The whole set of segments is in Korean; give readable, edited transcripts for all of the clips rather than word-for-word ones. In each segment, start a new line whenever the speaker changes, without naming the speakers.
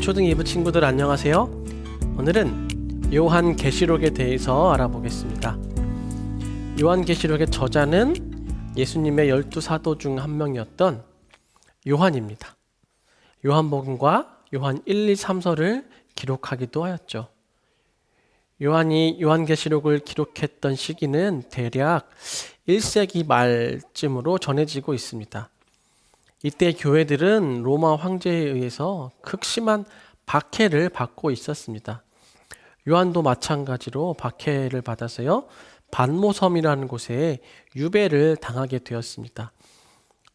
초등 2부 친구들 안녕하세요. 오늘은 요한계시록에 대해서 알아보겠습니다. 요한계시록의 저자는 예수님의 12사도 중 한 명이었던 요한입니다. 요한복음과 요한 1, 2, 3서를 기록하기도 하였죠. 요한이 요한계시록을 기록했던 시기는 대략 1세기 말쯤으로 전해지고 있습니다. 이때 교회들은 로마 황제에 의해서 극심한 박해를 받고 있었습니다. 요한도 마찬가지로 박해를 받아서요, 반모섬이라는 곳에 유배를 당하게 되었습니다.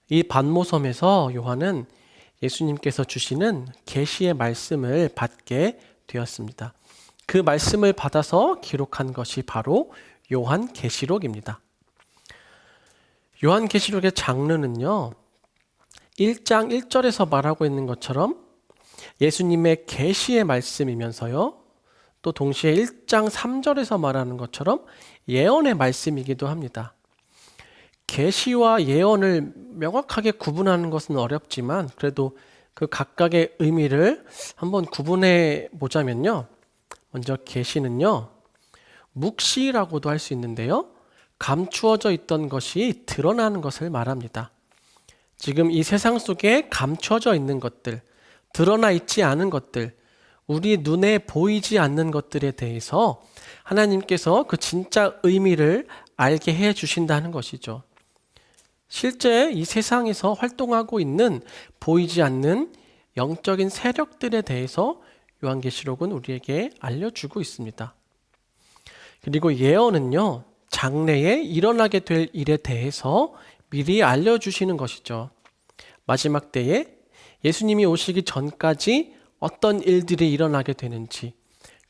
이 반모섬에서 요한은 예수님께서 주시는 계시의 말씀을 받게 되었습니다. 그 말씀을 받아서 기록한 것이 바로 요한계시록입니다. 요한계시록의 장르는요, 1장 1절에서 말하고 있는 것처럼 예수님의 계시의 말씀이면서요, 또 동시에 1장 3절에서 말하는 것처럼 예언의 말씀이기도 합니다. 계시와 예언을 명확하게 구분하는 것은 어렵지만 그래도 그 각각의 의미를 한번 구분해 보자면요, 먼저 계시는요, 묵시라고도 할 수 있는데요, 감추어져 있던 것이 드러나는 것을 말합니다. 지금 이 세상 속에 감춰져 있는 것들, 드러나 있지 않은 것들, 우리 눈에 보이지 않는 것들에 대해서 하나님께서 그 진짜 의미를 알게 해 주신다는 것이죠. 실제 이 세상에서 활동하고 있는 보이지 않는 영적인 세력들에 대해서 요한계시록은 우리에게 알려주고 있습니다. 그리고 예언은요, 장래에 일어나게 될 일에 대해서 미리 알려주시는 것이죠. 마지막 때에 예수님이 오시기 전까지 어떤 일들이 일어나게 되는지,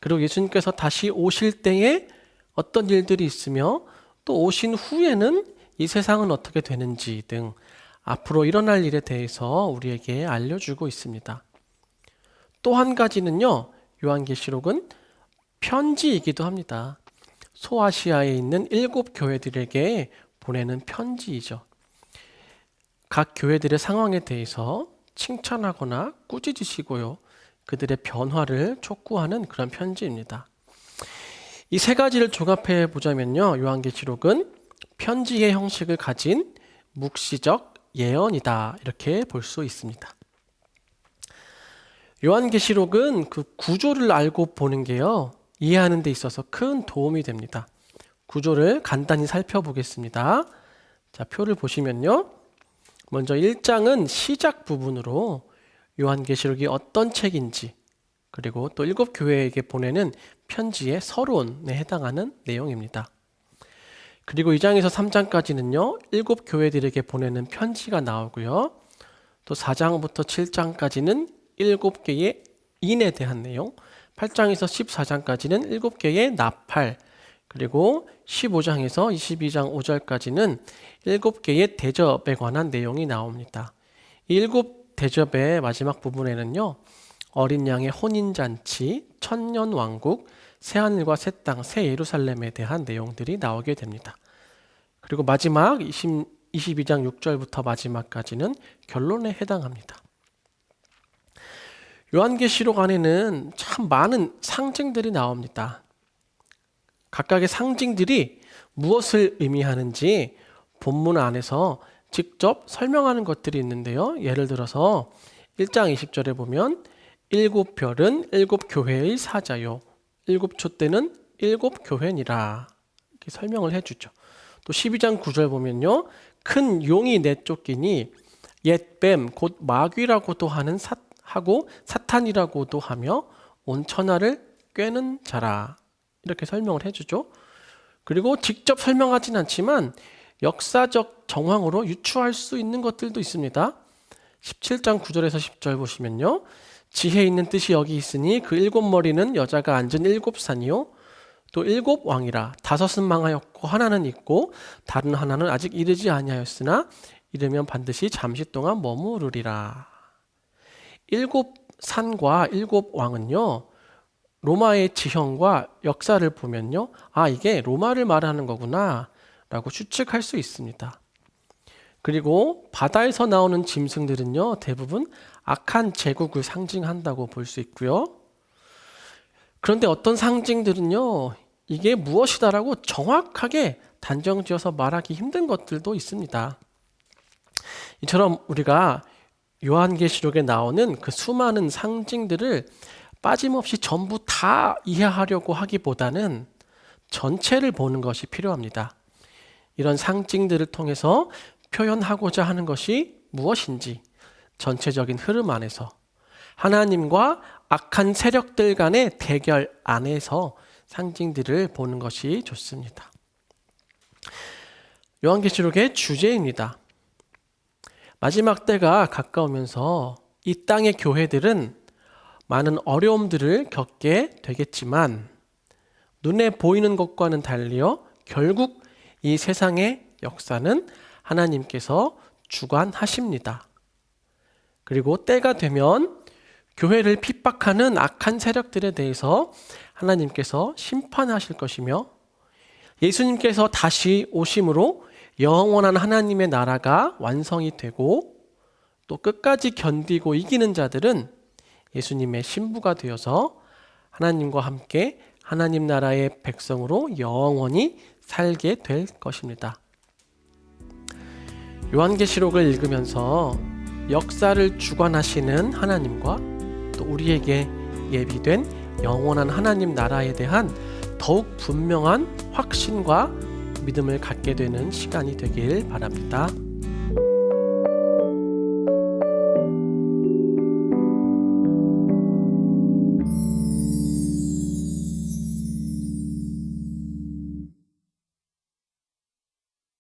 그리고 예수님께서 다시 오실 때에 어떤 일들이 있으며 또 오신 후에는 이 세상은 어떻게 되는지 등 앞으로 일어날 일에 대해서 우리에게 알려주고 있습니다. 또 한 가지는요, 요한계시록은 편지이기도 합니다. 소아시아에 있는 7 교회들에게 보내는 편지이죠. 각 교회들의 상황에 대해서 칭찬하거나 꾸짖으시고요, 그들의 변화를 촉구하는 그런 편지입니다. 이 세 가지를 종합해 보자면요, 요한계시록은 편지의 형식을 가진 묵시적 예언이다, 이렇게 볼 수 있습니다. 요한계시록은 그 구조를 알고 보는 게요, 이해하는 데 있어서 큰 도움이 됩니다. 구조를 간단히 살펴보겠습니다. 자, 표를 보시면요, 먼저 1장은 시작 부분으로 요한계시록이 어떤 책인지, 그리고 또 7 교회에게 보내는 편지의 서론에 해당하는 내용입니다. 그리고 2장에서 3장까지는요, 7 교회들에게 보내는 편지가 나오고요, 또 4장부터 7장까지는 7개의 인에 대한 내용, 8장에서 14장까지는 7개의 나팔, 그리고 15장에서 22장 5절까지는 7개의 대접에 관한 내용이 나옵니다. 이 7 대접의 마지막 부분에는요, 어린 양의 혼인잔치, 천년왕국, 새하늘과 새 땅, 새 예루살렘에 대한 내용들이 나오게 됩니다. 그리고 마지막 22장 6절부터 마지막까지는 결론에 해당합니다. 요한계시록 안에는 참 많은 상징들이 나옵니다. 각각의 상징들이 무엇을 의미하는지 본문 안에서 직접 설명하는 것들이 있는데요. 예를 들어서 1장 20절에 보면 7 별은 7 교회의 사자요, 7 촛대는 7 교회니라, 이렇게 설명을 해주죠. 또 12장 9절 보면요, 큰 용이 내쫓기니 옛뱀 곧 마귀라고도 하고 사탄이라고도 하며 온 천하를 꿰는 자라, 이렇게 설명을 해주죠. 그리고 직접 설명하진 않지만 역사적 정황으로 유추할 수 있는 것들도 있습니다. 17장 9절에서 10절 보시면요, 지혜 있는 뜻이 여기 있으니 그 7 머리는 여자가 앉은 7 산이요, 또 7 왕이라 5은 망하였고 하나는 있고 다른 하나는 아직 이르지 아니하였으나 이르면 반드시 잠시 동안 머무르리라. 7 산과 7 왕은요, 로마의 지형과 역사를 보면요, 아, 이게 로마를 말하는 거구나 라고 추측할 수 있습니다. 그리고 바다에서 나오는 짐승들은요, 대부분 악한 제국을 상징한다고 볼 수 있고요. 그런데 어떤 상징들은요, 이게 무엇이다라고 정확하게 단정지어서 말하기 힘든 것들도 있습니다. 이처럼 우리가 요한계시록에 나오는 그 수많은 상징들을 빠짐없이 전부 다 이해하려고 하기보다는 전체를 보는 것이 필요합니다. 이런 상징들을 통해서 표현하고자 하는 것이 무엇인지 전체적인 흐름 안에서 하나님과 악한 세력들 간의 대결 안에서 상징들을 보는 것이 좋습니다. 요한계시록의 주제입니다. 마지막 때가 가까우면서 이 땅의 교회들은 많은 어려움들을 겪게 되겠지만 눈에 보이는 것과는 달리요 결국 이 세상의 역사는 하나님께서 주관하십니다. 그리고 때가 되면 교회를 핍박하는 악한 세력들에 대해서 하나님께서 심판하실 것이며 예수님께서 다시 오심으로 영원한 하나님의 나라가 완성이 되고 또 끝까지 견디고 이기는 자들은 예수님의 신부가 되어서 하나님과 함께 하나님 나라의 백성으로 영원히 살게 될 것입니다. 요한계시록을 읽으면서 역사를 주관하시는 하나님과 또 우리에게 예비된 영원한 하나님 나라에 대한 더욱 분명한 확신과 믿음을 갖게 되는 시간이 되길 바랍니다.